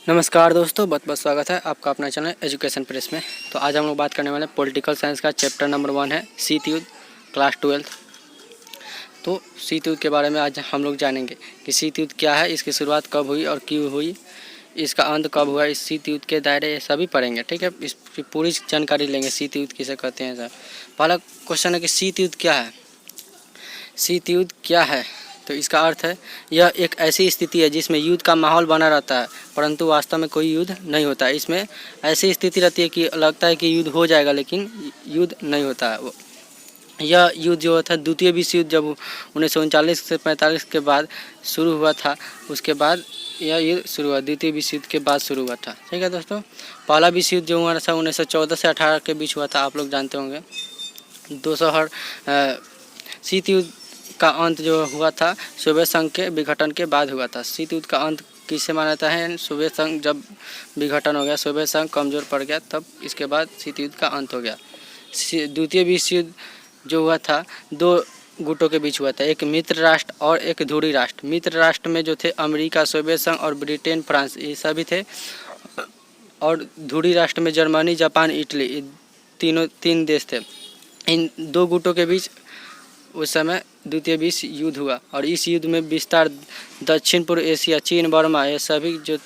नमस्कार दोस्तों, बहुत बहुत स्वागत है आपका अपना चैनल एजुकेशन प्रेस में। तो आज हम लोग बात करने वाले पॉलिटिकल साइंस का चैप्टर नंबर 1 है शीत युद्ध क्लास 12। तो शीत युद्ध के बारे में आज हम लोग जानेंगे कि शीत युद्ध क्या है, इसकी शुरुआत कब हुई और क्यों हुई, इसका अंत कब हुआ, इस शीत युद्ध के दायरे ये सभी पढ़ेंगे। ठीक है, इसकी पूरी जानकारी लेंगे शीत युद्ध किसे कहते हैं सर। पहला क्वेश्चन है कि शीत युद्ध क्या है। शीत युद्ध क्या है, तो इसका अर्थ है यह एक ऐसी स्थिति है जिसमें युद्ध का माहौल बना रहता है परंतु वास्तव में कोई युद्ध नहीं होता है। इसमें ऐसी स्थिति रहती है कि लगता है कि युद्ध हो जाएगा लेकिन युद्ध नहीं होता है। यह युद्ध जो था द्वितीय विश्व युद्ध जब 1939 से 45 के बाद शुरू हुआ था, उसके बाद यह युद्ध शुरू हुआ, द्वितीय विश्व युद्ध के बाद शुरू हुआ था। ठीक है दोस्तों, पहला विश्व युद्ध जो हुआ था 1914 से 18 के बीच हुआ था, आप लोग जानते होंगे। 200 शीत युद्ध का अंत जो हुआ था सोवियत संघ के विघटन के बाद हुआ था। शीत युद्ध का अंत किसे माना जाता है, सोवियत संघ जब विघटन हो गया, सोवियत संघ कमज़ोर पड़ गया, तब इसके बाद शीत युद्ध का अंत हो गया। द्वितीय विश्व युद्ध जो हुआ था दो गुटों के बीच हुआ था, एक मित्र राष्ट्र और एक ध्रुवी राष्ट्र। मित्र राष्ट्र में जो थे अमेरिका, सोवियत संघ और ब्रिटेन, फ्रांस, ये सभी थे। और ध्रुवी राष्ट्र में जर्मनी, जापान, इटली, तीन देश थे। इन दो गुटों के बीच उस समय द्वितीय विश्व युद्ध हुआ और इस युद्ध में विस्तार दक्षिण पूर्व एशिया, चीन, बर्मा, ये सभी जो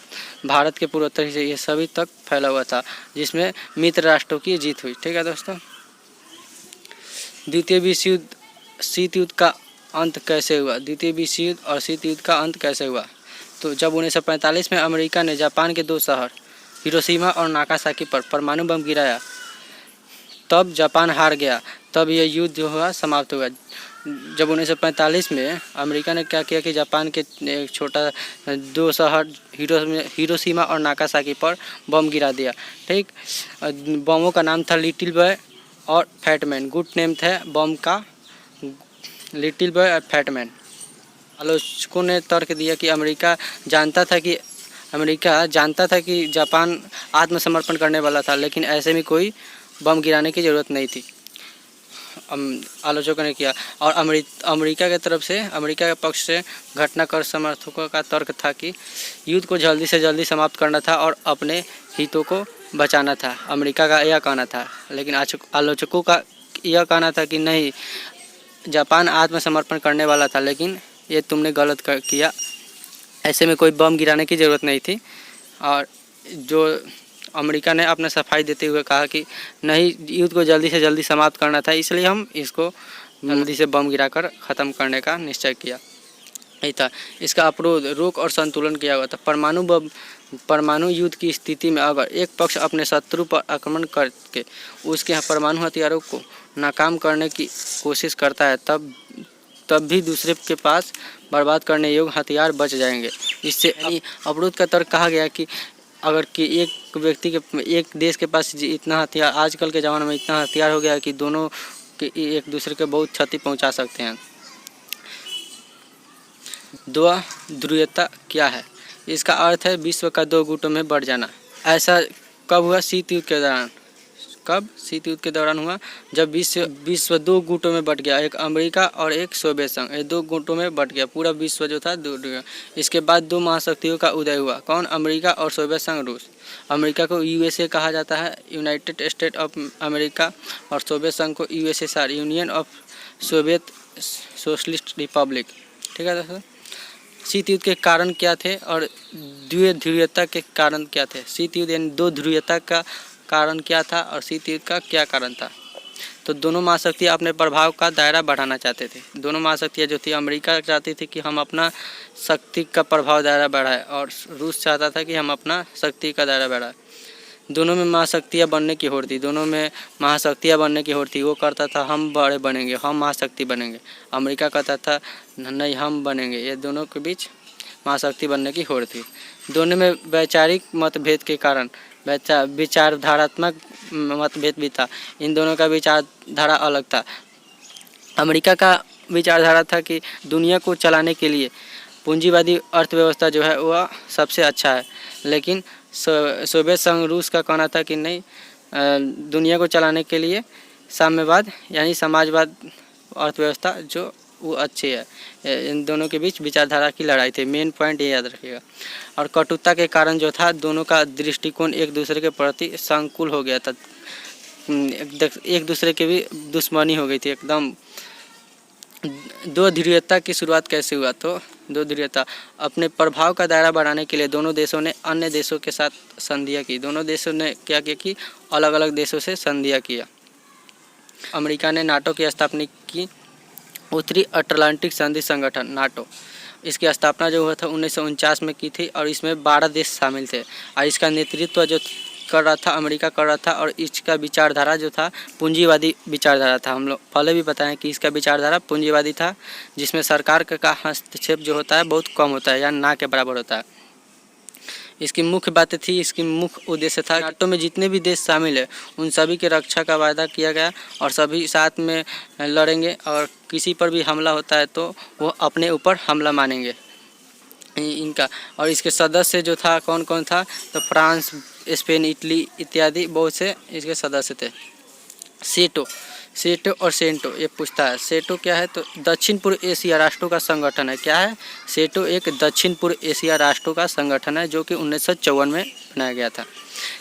भारत के पूर्वोत्तर हिस्से ये सभी तक फैला हुआ था, जिसमें मित्र राष्ट्रों की जीत हुई। ठीक है दोस्तों, द्वितीय विश्व युद्ध, शीत युद्ध का अंत कैसे हुआ। द्वितीय विश्व युद्ध और शीत युद्ध का अंत कैसे हुआ, तो जब 1945 में अमेरिका ने जापान के 2 शहर हिरोशिमा और नागासाकी पर परमाणु बम गिराया, तब जापान हार गया, तब यह युद्ध जो हुआ समाप्त हुआ। जब 1945 में अमेरिका ने क्या किया कि जापान के एक छोटा 2 शहर हिरोशिमा और नागासाकी पर बम गिरा दिया। ठीक, बमों का नाम था लिटिल बॉय और फैट मैन। गुड नेम था बम का, लिटिल बॉय और फैट मैन। आलोचकों ने तर्क दिया कि अमेरिका जानता था कि जापान आत्मसमर्पण करने वाला था, लेकिन ऐसे में कोई बम गिराने की ज़रूरत नहीं थी, आलोचकों ने किया। और अमेरिका के तरफ से, अमेरिका के पक्ष से घटनाक्रम समर्थकों का तर्क था कि युद्ध को जल्दी से जल्दी समाप्त करना था और अपने हितों को बचाना था। अमेरिका का यह कहना था, लेकिन आलोचकों का यह कहना था कि नहीं, जापान आत्मसमर्पण करने वाला था, लेकिन ये तुमने गलत किया, ऐसे में कोई बम गिराने की ज़रूरत नहीं थी। और जो अमेरिका ने अपना सफाई देते हुए कहा कि नहीं, युद्ध को जल्दी से जल्दी समाप्त करना था, इसलिए हम इसको जल्दी से बम गिराकर ख़त्म करने का निश्चय किया। यही था। इसका अवरोध, रोक और संतुलन किया हुआ था। परमाणु युद्ध की स्थिति में अगर एक पक्ष अपने शत्रु पर आक्रमण करके उसके परमाणु हथियारों को नाकाम करने की कोशिश करता है, तब भी दूसरे के पास बर्बाद करने योग्य हथियार बच जाएंगे। इससे अवरोध का तर्क कहा गया कि अगर कि एक व्यक्ति के, एक देश के पास इतना हथियार, आजकल के ज़माने में इतना हथियार हो गया है कि दोनों के एक दूसरे के बहुत क्षति पहुंचा सकते हैं। द्वैध्रुवीयता क्या है, इसका अर्थ है विश्व का 2 गुटों में बढ़ जाना। ऐसा कब हुआ, शीत युद्ध के दौरान। कब, शीत युद्ध के दौरान हुआ जब विश्व 2 गुटों में बट गया, एक अमेरिका और एक सोवियत संघ, ये 2 गुटों में बट गया, पूरा विश्व जो था 2। इसके बाद 2 महाशक्तियों का उदय हुआ, कौन, अमेरिका और सोवियत संघ, रूस। अमेरिका को यूएसए कहा जाता है, यूनाइटेड स्टेट ऑफ अमेरिका, और सोवियत संघ को USSR, union of Soviet socialist Republic. ठीक है दोस्तों, शीत युद्ध के कारण क्या थे और द्विध्रुवीयता के कारण क्या थे। शीत युद्ध यानी 2 ध्रुवीयता का कारण क्या था और शीत युद्ध का क्या कारण था। तो दोनों महाशक्तियाँ अपने प्रभाव का दायरा बढ़ाना चाहते थे। दोनों महाशक्तियाँ जो थी, अमेरिका चाहती थी कि हम अपना शक्ति का प्रभाव दायरा बढ़ाएं और रूस चाहता था कि हम अपना शक्ति का दायरा बढ़ाएं। दोनों में महाशक्तियाँ बनने की होड़ थी, दोनों में महाशक्तियाँ बनने की होड़ थी। वो करता था हम बड़े बनेंगे, हम महाशक्ति बनेंगे, अमेरिका कहता था नहीं हम बनेंगे। ये दोनों के बीच महाशक्ति बनने की होड़ थी। दोनों में वैचारिक मतभेद के कारण विचारधारात्मक मतभेद भी था। इन दोनों का विचारधारा अलग था। अमेरिका का विचारधारा था कि दुनिया को चलाने के लिए पूंजीवादी अर्थव्यवस्था जो है वह सबसे अच्छा है, लेकिन सोवियत संघ, रूस का कहना था कि नहीं, दुनिया को चलाने के लिए साम्यवाद यानी समाजवाद अर्थव्यवस्था जो वो अच्छे है। इन दोनों के बीच विचारधारा की लड़ाई थी, मेन पॉइंट ये याद रखिएगा। और कटुता के कारण जो था दोनों का दृष्टिकोण एक दूसरे के प्रति संकुल हो गया था, एक दूसरे के भी दुश्मनी हो गई थी एकदम। दो ध्रुवीयता की शुरुआत कैसे हुआ? तो दो ध्रुवीयता अपने प्रभाव का दायरा बढ़ाने के लिए दोनों देशों ने अन्य देशों के साथ संधियाँ की। दोनों देशों ने क्या किया कि अलग अलग देशों से संधियाँ किया। अमेरिका ने नाटो की स्थापना की, उत्तरी अटलांटिक संधि संगठन नाटो। इसकी स्थापना जो हुआ था 1949 में की थी और इसमें 12 देश शामिल थे और इसका नेतृत्व जो कर रहा था अमेरिका कर रहा था। और इसका विचारधारा जो था पूंजीवादी विचारधारा था। हम लोग पहले भी बताएं कि इसका विचारधारा पूंजीवादी था, जिसमें सरकार का हस्तक्षेप जो होता है बहुत कम होता है या ना के बराबर होता है। इसकी मुख्य बातें थी, इसकी मुख्य उद्देश्य था नाटो में जितने भी देश शामिल है उन सभी के रक्षा का वायदा किया गया और सभी साथ में लड़ेंगे और किसी पर भी हमला होता है तो वो अपने ऊपर हमला मानेंगे इनका। और इसके सदस्य जो था कौन कौन था? तो फ्रांस, स्पेन, इटली इत्यादि बहुत से इसके सदस्य थे। सेटो और सेंटो ये पूछता है। सेटो क्या है? तो दक्षिण पूर्व एशिया राष्ट्रों का संगठन है। क्या है? सेटो एक दक्षिण पूर्व एशिया राष्ट्रों का संगठन है जो कि 1954 में बनाया गया था।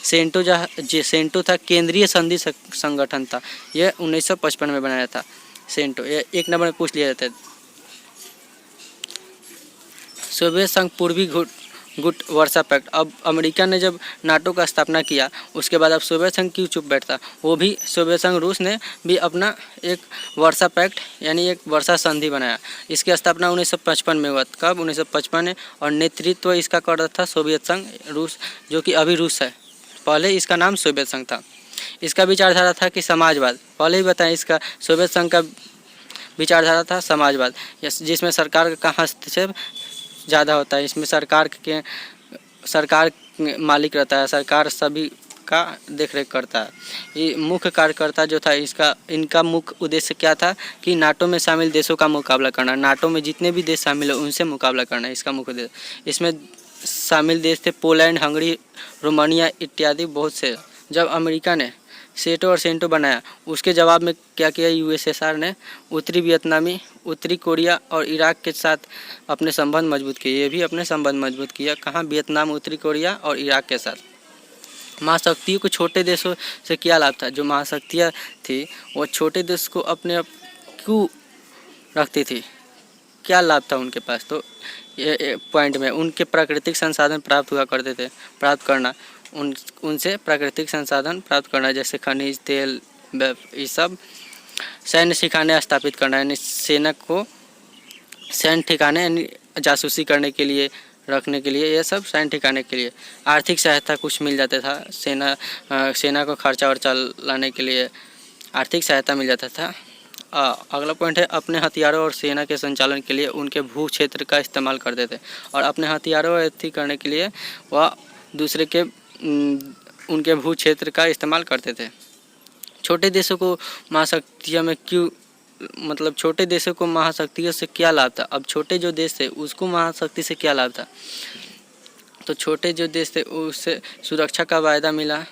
सेंटो था केंद्रीय संधि संगठन था, यह 1955 में बनाया था। सेंटो ये 1 नंबर में पूछ लिया जाता है। सोवियत संघ पूर्वी गुट वर्सा पैक्ट। अब अमेरिका ने जब नाटो का स्थापना किया उसके बाद अब सोवियत संघ क्यों चुप बैठता? वो भी सोवियत संघ रूस ने भी अपना एक वर्सा पैक्ट यानी एक वर्सा संधि बनाया। इसकी स्थापना 1955 में हुआ। कब? 1955 में। और नेतृत्व इसका कर रहा था सोवियत संघ रूस, जो कि अभी रूस है। पहले इसका नाम सोवियत संघ था। इसका विचारधारा था कि समाजवाद, पहले ही बताएं इसका सोवियत संघ का विचारधारा था समाजवाद, जिसमें सरकार का हस्तक्षेप ज़्यादा होता है। इसमें सरकार मालिक रहता है, सरकार सभी का देखरेख करता है। ये मुख्य कार्यकर्ता जो था इनका मुख्य उद्देश्य क्या था कि नाटो में शामिल देशों का मुकाबला करना। नाटो में जितने भी देश शामिल है उनसे मुकाबला करना इसका मुख्य उद्देश्य। इसमें शामिल देश थे पोलैंड, हंगरी, रोमानिया इत्यादि बहुत से। जब अमेरिका ने सेटो और सेंटो बनाया उसके जवाब में क्या किया? यूएसएसआर ने उत्तरी वियतनामी, उत्तरी कोरिया और इराक के साथ अपने संबंध मजबूत किए। ये भी अपने संबंध मजबूत किया। कहाँ? वियतनाम, उत्तरी कोरिया और इराक के साथ। महाशक्तियों को छोटे देशों से क्या लाभ था? जो महाशक्तियाँ थी वो छोटे देश को अपने क्यों रखती थी? क्या लाभ था उनके पास? तो ये पॉइंट में उनके प्राकृतिक संसाधन प्राप्त हुआ करते थे। प्राप्त करना उनसे प्राकृतिक संसाधन प्राप्त करना, जैसे खनिज तेल, ये सब। सैन्य ठिकाने स्थापित करना यानी सेना को सैन्य ठिकाने यानी जासूसी करने के लिए रखने के लिए, ये सब सैन्य ठिकाने के लिए। आर्थिक सहायता कुछ मिल जाता था, सेना को खर्चा वर्चा लाने के लिए आर्थिक सहायता मिल जाता था। अगला पॉइंट है अपने हथियारों और सेना के संचालन के लिए उनके भू क्षेत्र का इस्तेमाल करते थे और अपने हथियारों और अथी करने के लिए वह दूसरे के उनके भू क्षेत्र का इस्तेमाल करते थे। छोटे देशों को महाशक्तियों में क्यों, मतलब छोटे देशों को महाशक्तियों से क्या लाभ था? अब छोटे जो देश थे उसको महाशक्ति से क्या लाभ था? तो छोटे जो देश थे उससे सुरक्षा का वायदा मिला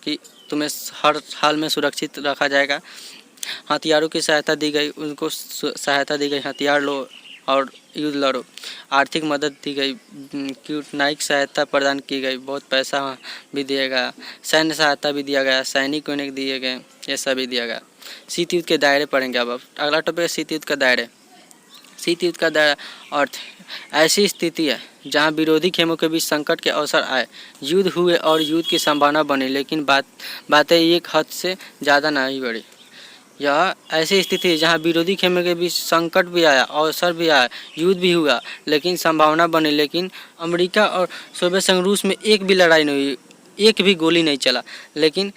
कि तुम्हें हर हाल में सुरक्षित रखा जाएगा। हथियारों की सहायता दी गई, उनको सहायता दी गई, हथियार लो और युद्ध लड़ो। आर्थिक मदद दी गई, कूटनीतिक सहायता प्रदान की गई, बहुत पैसा भी दिया गया, सैन्य सहायता भी दिया गया, सैनिक उन्हें दिए गए, ये सभी दिया गया। शीत युद्ध के दायरे पढ़ेंगे अब अगला टॉपिक है शीत युद्ध का दायरे। शीत युद्ध का दायरा अर्थ ऐसी स्थिति है जहां विरोधी खेमों के बीच संकट के अवसर आए, युद्ध हुए और युद्ध की संभावना बनी, लेकिन बातें एक हद से ज़्यादा नहीं बढ़ी। यह ऐसी स्थिति है जहां विरोधी खेमे के बीच संकट भी आया, अवसर भी आया, युद्ध भी हुआ, लेकिन संभावना बनी। लेकिन अमेरिका और सोवियत संघ रूस में एक भी लड़ाई नहीं हुई, एक भी गोली नहीं चला। लेकिन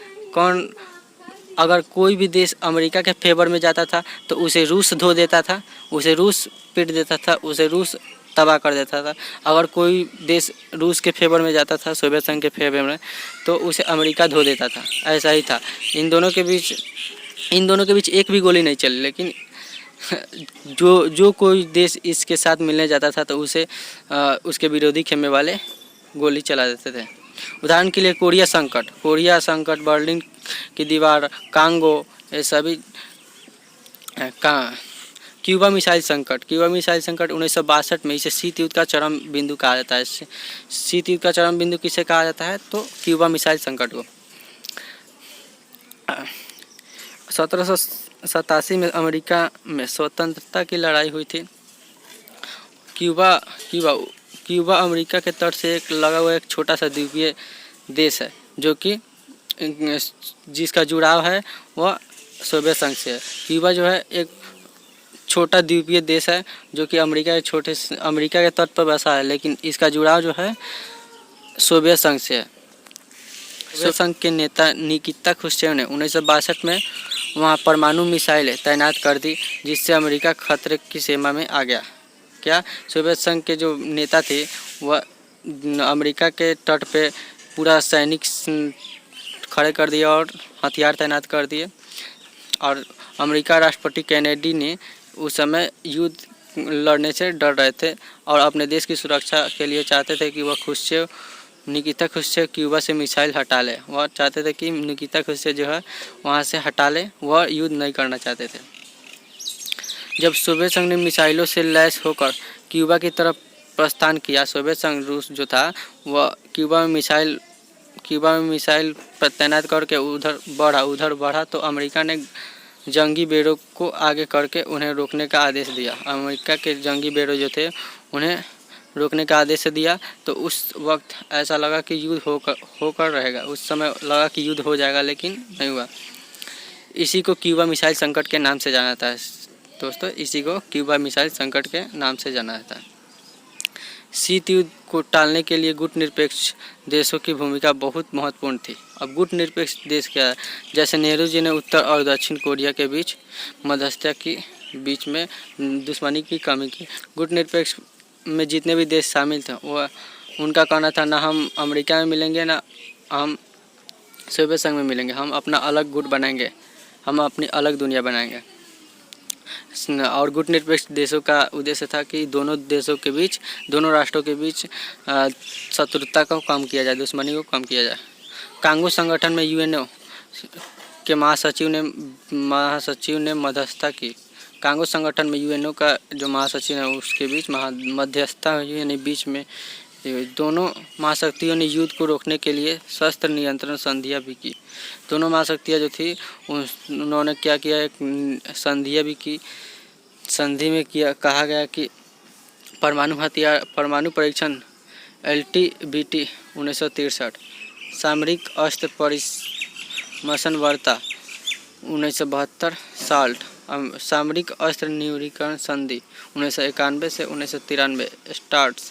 अगर कोई भी देश अमेरिका के फेवर में जाता था तो उसे रूस धो देता था, उसे रूस पीट देता था, उसे रूस तबाह कर देता था। अगर कोई देश रूस के फेवर में जाता था, सोवियत संघ के फेवर में, तो उसे अमेरिका धो देता था। ऐसा ही था। इन दोनों के बीच एक भी गोली नहीं चली। लेकिन जो कोई देश इसके साथ मिलने जाता था तो उसे उसके विरोधी खेमे वाले गोली चला देते थे। उदाहरण के लिए कोरिया संकट, बर्लिन की दीवार, कांगो, ये सभी क्यूबा मिसाइल संकट 1962 में, इसे शीत युद्ध का चरम बिंदु कहा जाता है। शीत युद्ध का चरम बिंदु किसे कहा जाता है? तो क्यूबा मिसाइल संकट को। 1787 में अमेरिका में स्वतंत्रता की लड़ाई हुई थी। क्यूबा क्यूबा क्यूबा अमेरिका के तट से लगा हुआ एक छोटा सा द्वीपीय देश है, जो कि जिसका जुड़ाव है वह सोवियत संघ से है। क्यूबा जो है एक छोटा द्वीपीय देश है, जो कि अमेरिका के तट पर बसा है, लेकिन इसका जुड़ाव जो है सोवियत संघ से है। सोवियत संघ के नेता निकिता क्रुश्चेव ने 1962 में वहाँ परमाणु मिसाइलें तैनात कर दी, जिससे अमेरिका खतरे की सीमा में आ गया। क्या? सोवियत संघ के जो नेता थे वह अमेरिका के तट पे पूरा सैनिक खड़े कर दिए और हथियार तैनात कर दिए। और अमेरिका राष्ट्रपति कैनेडी ने उस समय युद्ध लड़ने से डर रहे थे और अपने देश की सुरक्षा के लिए चाहते थे कि वह निकिता क्रुश्चेव क्यूबा से मिसाइल हटा ले। वह चाहते थे कि निकिता क्रुश्चेव जो है वहाँ से हटा ले, वह युद्ध नहीं करना चाहते थे। जब सोवियत संघ ने मिसाइलों से लैस होकर क्यूबा की तरफ प्रस्थान किया, सोवियत संघ रूस जो था वह क्यूबा में मिसाइल तैनात करके उधर बढ़ा तो अमेरिका ने जंगी बेड़ों को आगे करके उन्हें रोकने का आदेश दिया। अमेरिका के जंगी बेड़े जो थे उन्हें रोकने का आदेश दिया। तो उस वक्त ऐसा लगा कि युद्ध होकर रहेगा। उस समय लगा कि युद्ध हो जाएगा, लेकिन नहीं हुआ। इसी को क्यूबा मिसाइल संकट के नाम से जाना जाता है दोस्तों। इसी को क्यूबा मिसाइल संकट के नाम से जाना जाता है। शीत युद्ध को टालने के लिए गुटनिरपेक्ष देशों की भूमिका बहुत महत्वपूर्ण थी। अब गुटनिरपेक्ष देश क्या है? जैसे नेहरू जी ने उत्तर और दक्षिण कोरिया के बीच मध्यस्थता की, बीच में दुश्मनी की कमी की। गुटनिरपेक्ष में जितने भी देश शामिल थे वह उनका कहना था ना हम अमेरिका में मिलेंगे ना हम सोवियत संघ में मिलेंगे, हम अपना अलग गुट बनाएंगे, हम अपनी अलग दुनिया बनाएंगे। और गुटनिरपेक्ष देशों का उद्देश्य था कि दोनों राष्ट्रों के बीच शत्रुता को कम किया जाए, दुश्मनी को कम किया जाए। कांगो संगठन में यूएनओ के महासचिव ने मध्यस्थता की। कांगो संगठन में यूएनओ का जो महासचिव है उसके बीच मध्यस्थता हुई, यानी बीच में दोनों महाशक्तियों ने युद्ध को रोकने के लिए शस्त्र नियंत्रण संधियाँ भी की। दोनों महाशक्तियाँ जो थी उन्होंने क्या किया, एक संधियाँ भी की। संधि में कहा गया कि परमाणु परीक्षण LTBT 1963, सामरिक अस्त्र परिमशन वार्ता 1972, SALT सामरिक अस्त्र न्यूनीकरण संधि 1991 से 1993, START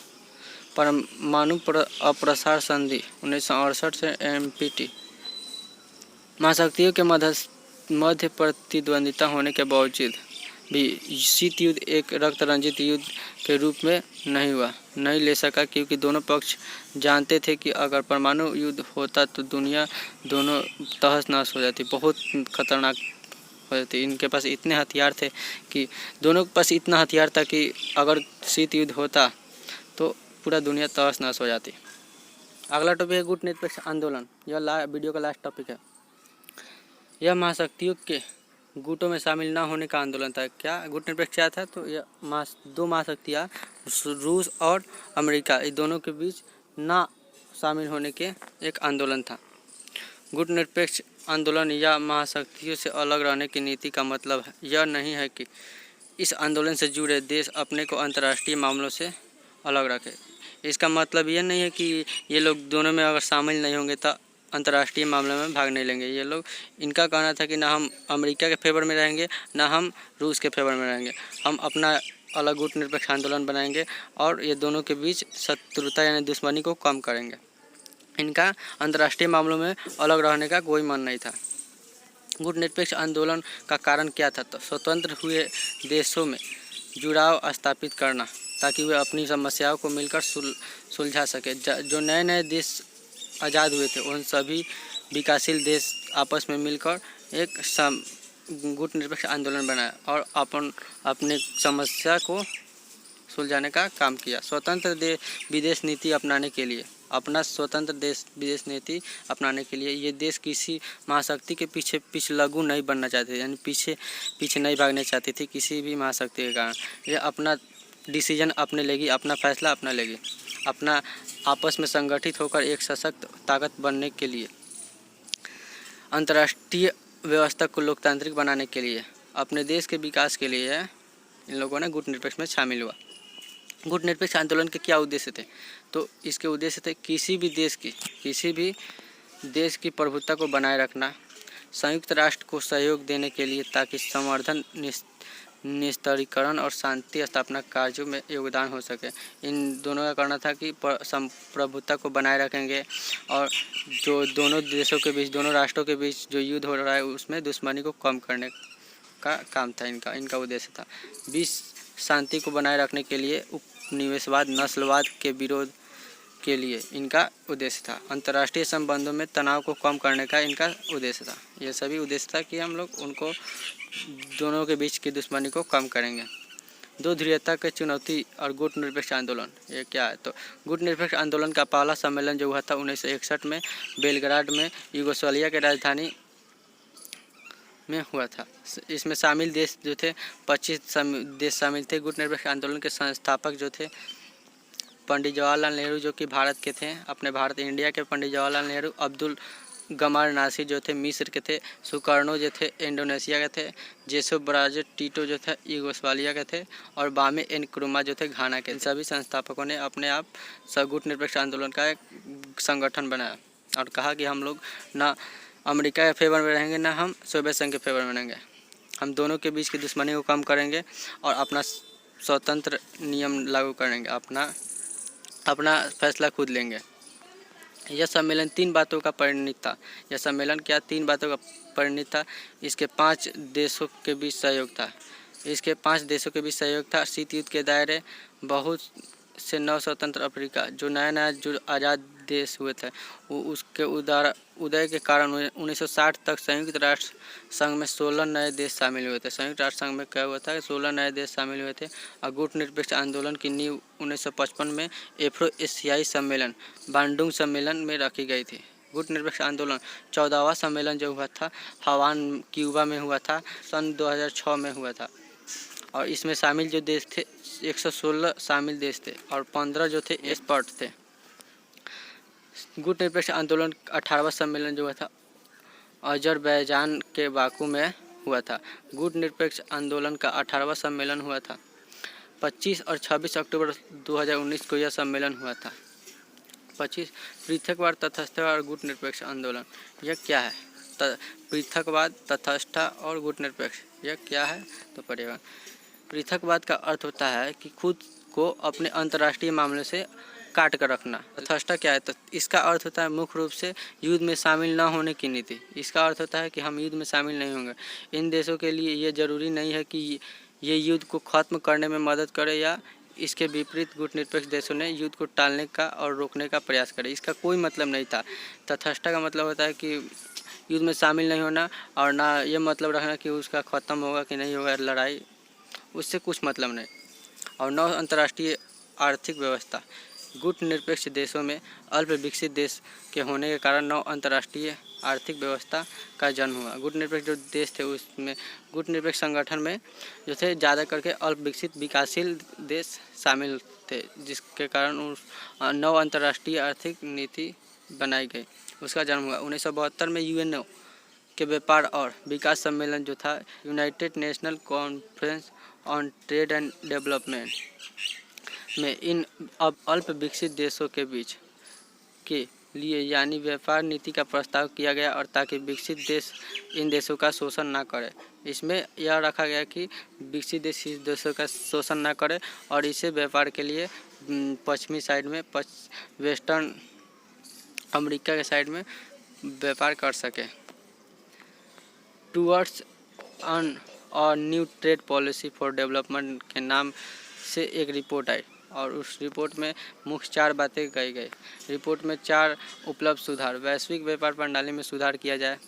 परमाणु अप्रसार संधि 1968 से NPT। महाशक्तियों के मध्य प्रतिद्वंदिता होने के बावजूद भी शीत युद्ध एक रक्त रंजित युद्ध के रूप में नहीं ले सका, क्योंकि दोनों पक्ष जानते थे कि अगर परमाणु युद्ध होता तो दुनिया दोनों तहस नहस हो जाती, बहुत खतरनाक हो जाती। इनके पास इतने हथियार थे कि दोनों के पास इतना हथियार था कि अगर शीत युद्ध होता तो पूरा दुनिया तहस नहस हो जाती। अगला टॉपिक है गुटनिरपेक्ष आंदोलन। यह वीडियो का लास्ट टॉपिक है। यह महाशक्तियों के गुटों में शामिल ना होने का आंदोलन था। क्या गुटनिरपेक्ष क्या था? तो यह दो महाशक्तियाँ रूस और अमेरिका, इस दोनों के बीच ना शामिल होने के एक आंदोलन था। गुटनिरपेक्ष आंदोलन या महाशक्तियों से अलग रहने की नीति का मतलब यह नहीं है कि इस आंदोलन से जुड़े देश अपने को अंतर्राष्ट्रीय मामलों से अलग रखें। इसका मतलब यह नहीं है कि ये लोग दोनों में अगर शामिल नहीं होंगे तो अंतर्राष्ट्रीय मामले में भाग नहीं लेंगे। ये लोग, इनका कहना था कि ना हम अमेरिका के फेवर में रहेंगे ना हम रूस के फेवर में रहेंगे, हम अपना अलग गुटनिरपेक्ष आंदोलन बनाएंगे और ये दोनों के बीच शत्रुता यानी दुश्मनी को कम करेंगे। इनका अंतर्राष्ट्रीय मामलों में अलग रहने का कोई मन नहीं था। गुटनिरपेक्ष आंदोलन का कारण क्या था? तो स्वतंत्र हुए देशों में जुड़ाव स्थापित करना, ताकि वे अपनी समस्याओं को मिलकर सुलझा सके। जो नए नए देश आज़ाद हुए थे उन सभी विकासशील देश आपस में मिलकर एक गुटनिरपेक्ष आंदोलन बनाया और अपने समस्या को सुलझाने का काम किया। स्वतंत्र विदेश नीति अपनाने के लिए अपना स्वतंत्र देश विदेश नीति अपनाने के लिए। ये देश किसी महाशक्ति के पीछे लघु नहीं बनना चाहते, यानी पीछे नहीं भागना चाहती थी किसी भी महाशक्ति के कारण। ये अपना डिसीजन अपने लेगी, अपना फैसला अपना लेगी, अपना आपस में संगठित होकर एक सशक्त ताकत बनने के लिए, अंतर्राष्ट्रीय व्यवस्था को लोकतांत्रिक बनाने के लिए, अपने देश के विकास के लिए इन लोगों ने गुटनिरपेक्ष में शामिल हुआ। गुटनिरपेक्ष आंदोलन के क्या उद्देश्य थे? तो इसके उद्देश्य थे किसी भी देश की प्रभुत्ता को बनाए रखना, संयुक्त राष्ट्र को सहयोग देने के लिए ताकि संवर्धन, निस्तारीकरण और शांति स्थापना कार्यों में योगदान हो सके। इन दोनों का करना था कि प्रभुत्ता को बनाए रखेंगे और जो दोनों देशों के बीच, दोनों राष्ट्रों के बीच जो युद्ध हो रहा है उसमें दुश्मनी को कम करने का काम था इनका उद्देश्य था। विश्व शांति को बनाए रखने के लिए, उपनिवेशवाद, नस्लवाद के विरोध के लिए इनका उद्देश्य था। अंतर्राष्ट्रीय संबंधों में तनाव को कम करने का इनका उद्देश्य था। ये सभी उद्देश्य था कि हम लोग उनको दोनों के बीच की दुश्मनी को कम करेंगे। दो ध्रुवीयता की चुनौती और गुटनिरपेक्ष आंदोलन, ये क्या है? तो गुटनिरपेक्ष आंदोलन का पहला सम्मेलन जो हुआ था 1961 में बेलग्राड में, यूगोस्लाविया की राजधानी में हुआ था। इसमें शामिल देश जो थे 25 देश शामिल थे। गुटनिरपेक्ष आंदोलन के संस्थापक जो थे पंडित जवाहरलाल नेहरू, जो कि भारत के थे, अपने भारत इंडिया के पंडित जवाहरलाल नेहरू, अब्दुल गमार नासिर जो थे मिस्र के थे, सुकर्णो जो थे इंडोनेशिया के थे, जेसोफ बराजे टीटो जो थे यूगोस्लाविया के थे और बामे एनक्रुमा जो थे घाना के। इन सभी संस्थापकों ने अपने आप गुटनिरपेक्ष आंदोलन का एक संगठन बनाया और कहा कि हम लोग ना अमेरिका के फेवर में रहेंगे, ना हम सोवियत संघ के फेवर में रहेंगे। हम दोनों के बीच की दुश्मनी को कम करेंगे और अपना स्वतंत्र नियम लागू करेंगे, अपना फैसला खुद लेंगे। यह सम्मेलन 3 बातों का परिणित था। यह सम्मेलन क्या 3 बातों का परिणित था? इसके 5 देशों के बीच सहयोग था। शीत युद्ध के दायरे बहुत से नव स्वतंत्र अफ्रीका, जो नया जो आज़ाद देश हुए थे, वो उसके उदय के कारण 1960 तक संयुक्त राष्ट्र संघ में 16 नए देश शामिल हुए थे। संयुक्त राष्ट्र संघ में क्या हुआ था? 16 नए देश शामिल हुए थे। और गुटनिरपेक्ष आंदोलन की नींव 1955 में एफ्रो एशियाई सम्मेलन, बांडुंग सम्मेलन में रखी गई थी। गुटनिरपेक्ष आंदोलन 14वां सम्मेलन जो हुआ था हवान, क्यूबा में हुआ था, सन 2006 में हुआ था। और इसमें शामिल जो देश थे 116 शामिल देश थे और 15 जो थे एक्सपर्ट थे। गुटनिरपेक्ष आंदोलन 18वां सम्मेलन जो हुआ था अजरबैजान के बाकू में हुआ था। गुटनिरपेक्ष आंदोलन का 18वां सम्मेलन हुआ था 25 और 26 अक्टूबर 2019 को। यह सम्मेलन हुआ था 25। पृथकवाद, तटस्थता और गुटनिरपेक्ष आंदोलन, यह क्या है? पृथकवाद, तटस्थता और गुटनिरपेक्ष, यह क्या है? तो पढ़िएगा। पृथकवाद का अर्थ होता है कि खुद को अपने अंतर्राष्ट्रीय मामलों से काट कर रखना। तटस्थता क्या है? तो इसका अर्थ होता है मुख्य रूप से युद्ध में शामिल न होने की नीति। इसका अर्थ होता है कि हम युद्ध में शामिल नहीं होंगे। इन देशों के लिए ये जरूरी नहीं है कि ये युद्ध को ख़त्म करने में मदद करे, या इसके विपरीत गुटनिरपेक्ष देशों ने युद्ध को टालने का और रोकने का प्रयास करे। इसका कोई मतलब नहीं था। तटस्थता का मतलब होता है कि युद्ध में शामिल नहीं होना, और ना ये मतलब रखना कि उसका ख़त्म होगा कि नहीं होगा लड़ाई, उससे कुछ मतलब नहीं। और नौ अंतर्राष्ट्रीय आर्थिक व्यवस्था, गुटनिरपेक्ष देशों में अल्प विकसित देश के होने के कारण नौ अंतर्राष्ट्रीय आर्थिक व्यवस्था का जन्म हुआ। गुटनिरपेक्ष जो देश थे उसमें गुटनिरपेक्ष संगठन में जो थे ज़्यादा करके अल्प विकसित विकासशील देश शामिल थे, जिसके कारण नौ अंतर्राष्ट्रीय आर्थिक नीति बनाई गई, उसका जन्म हुआ। 1972 में यूएनओ के व्यापार और विकास सम्मेलन जो था United national conference on trade and development में इन अब अल्प विकसित देशों के बीच के लिए यानी व्यापार नीति का प्रस्ताव किया गया, और ताकि विकसित देश इन देशों का शोषण ना करे। इसमें यह रखा गया कि विकसित देश इस देशों का शोषण ना करे और इसे व्यापार के लिए पश्चिमी साइड में वेस्टर्न अमेरिका के साइड में व्यापार कर सके। टूवर्ड्स ऑन और new trade policy for development के नाम से एक रिपोर्ट आई, और उस रिपोर्ट में मुख्य 4 बातें कही गई। रिपोर्ट में 4 उपलब्ध सुधार, वैश्विक व्यापार प्रणाली में सुधार किया जाए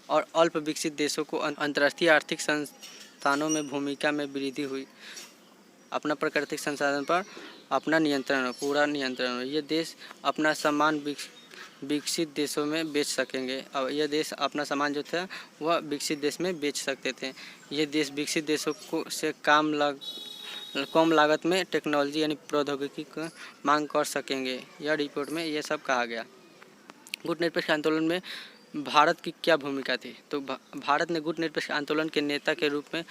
और अल्प विकसित देशों को अंतर्राष्ट्रीय आर्थिक संस्थानों में भूमिका में वृद्धि हुई, अपना प्राकृतिक संसाधन पर अपना नियंत्रण हो, पूरा नियंत्रण हो। ये देश अपना सामान विकसित देशों में बेच सकेंगे। और यह देश अपना सामान जो था वह विकसित देश में बेच सकते थे। ये देश विकसित देशों को से कम लागत में टेक्नोलॉजी यानी प्रौद्योगिकी की मांग कर सकेंगे। यह रिपोर्ट में ये सब कहा गया। गुटनिरपेक्ष आंदोलन में भारत की क्या भूमिका थी? तो भारत ने गुटनिरपेक्ष आंदोलन के नेता के रूप में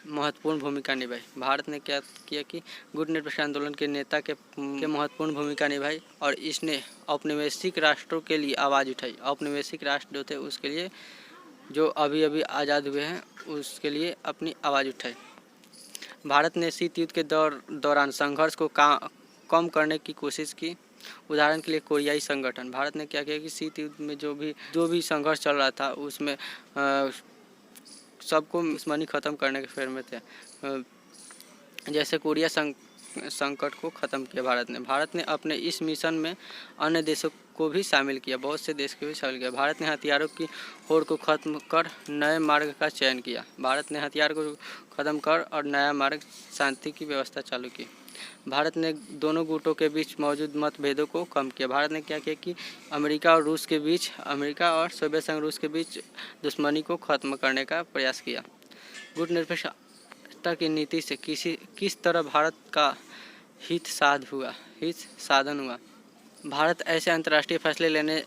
महत्वपूर्ण भूमिका निभाई। भारत ने क्या किया कि गुटनिरपेक्ष आंदोलन के नेता के महत्वपूर्ण भूमिका निभाई और इसने औपनिवेशिक राष्ट्रों के लिए आवाज़ उठाई। औपनिवेशिक राष्ट्र जो थे उसके लिए, जो अभी अभी आज़ाद हुए हैं, उसके लिए अपनी आवाज़ उठाई। भारत ने शीत युद्ध के दौरान संघर्ष को कम करने की कोशिश की। उदाहरण के लिए कोरियाई संगठन। भारत ने क्या किया कि शीत युद्ध में जो भी संघर्ष चल रहा था उसमें सबको दुश्मनी ख़त्म करने के फेर में थे। जैसे कोरिया संकट को ख़त्म किया भारत ने अपने इस मिशन में अन्य देशों को भी शामिल किया, बहुत से देश को भी शामिल किया। भारत ने हथियारों की होड़ को ख़त्म कर नए मार्ग का चयन किया। भारत ने हथियार को ख़त्म कर और नया मार्ग, शांति की व्यवस्था चालू की। भारत ने दोनों गुटों के बीच मौजूद मतभेदों को कम किया। भारत ने क्या किया कि अमेरिका और सोवियत संघ रूस के बीच दुश्मनी को ख़त्म करने का प्रयास किया। गुटनिरपेक्षता की नीति से किस तरह भारत का हित साधन हुआ? भारत ऐसे अंतर्राष्ट्रीय फैसले लेने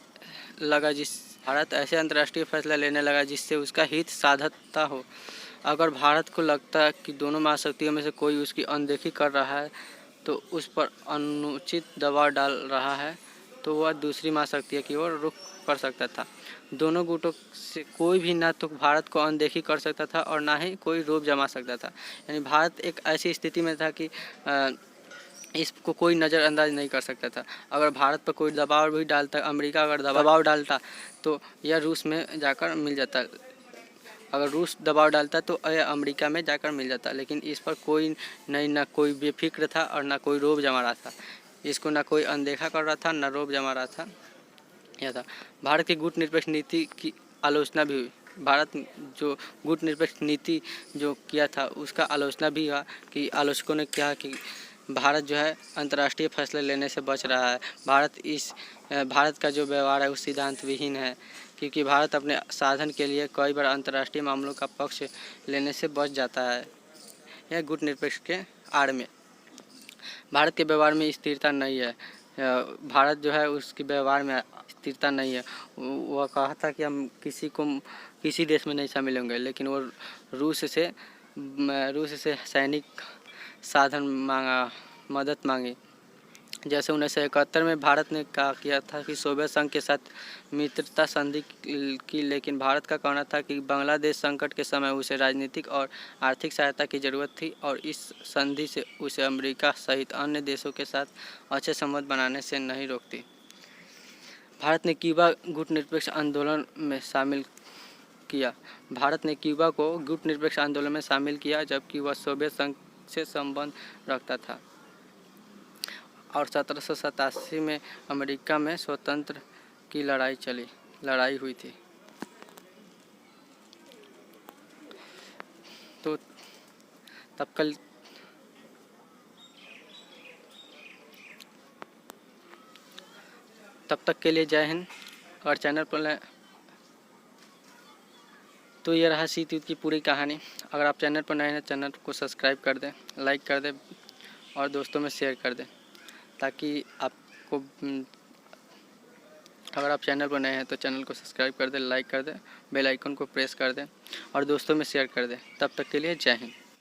लगा जिससे उसका हित साधता हो। अगर भारत को लगता है कि दोनों महाशक्तियों में से कोई उसकी अनदेखी कर रहा है, तो उस पर अनुचित दबाव डाल रहा है, तो वह दूसरी महाशक्ति की ओर रुख कर सकता था। दोनों गुटों से कोई भी ना तो भारत को अनदेखी कर सकता था और ना ही कोई रोब जमा सकता था। यानी भारत एक ऐसी स्थिति में था कि इसको कोई नज़रअंदाज नहीं कर सकता था। अगर भारत पर कोई दबाव भी डालता, अमेरिका अगर दबाव डालता तो यह रूस में जाकर मिल जाता। अगर रूस दबाव डालता तो अमेरिका में जाकर मिल जाता। लेकिन इस पर कोई नहीं, ना कोई बेफिक्र था और ना कोई रोब जमा रहा था। इसको ना कोई अनदेखा कर रहा था, ना रोब जमा रहा था। यह था। भारत की गुटनिरपेक्ष नीति की आलोचना भी हुई। भारत जो गुटनिरपेक्ष नीति जो किया था उसका आलोचना भी हुआ कि आलोचकों ने कहा कि भारत जो है अंतर्राष्ट्रीय फैसले लेने से बच रहा है। भारत का जो व्यवहार है वो सिद्धांत विहीन है, क्योंकि भारत अपने साधन के लिए कई बार अंतर्राष्ट्रीय मामलों का पक्ष लेने से बच जाता है। यह गुटनिरपेक्ष के आड़ में भारत के व्यवहार में स्थिरता नहीं है। भारत जो है उसके व्यवहार में स्थिरता नहीं है। वह कहा था कि हम किसी देश में नहीं शामिल होंगे, लेकिन वो रूस से सैनिक साधन मदद मांगी। जैसे 1971 में भारत ने कहा किया था कि सोवियत संघ के साथ मित्रता संधि की, लेकिन भारत का कहना था कि बांग्लादेश संकट के समय उसे राजनीतिक और आर्थिक सहायता की ज़रूरत थी और इस संधि से उसे अमेरिका सहित अन्य देशों के साथ अच्छे संबंध बनाने से नहीं रोकती। भारत ने क्यूबा गुटनिरपेक्ष आंदोलन में शामिल किया। भारत ने क्यूबा को गुटनिरपेक्ष आंदोलन में शामिल किया, जबकि वह सोवियत संघ से संबंध रखता था। और 1787 में अमेरिका में स्वतंत्र की लड़ाई हुई थी। तो तब तक के लिए जय हिंद। और चैनल पर तो ये रहा शीत युद्ध की पूरी कहानी। अगर आप चैनल पर नए हैं, चैनल को सब्सक्राइब कर दें, लाइक कर दें और दोस्तों में शेयर कर दें, ताकि आपको, अगर आप चैनल पर नए हैं तो चैनल को सब्सक्राइब कर दें, लाइक कर दें, बेल आइकन को प्रेस कर दें और दोस्तों में शेयर कर दें। तब तक के लिए जय हिंद।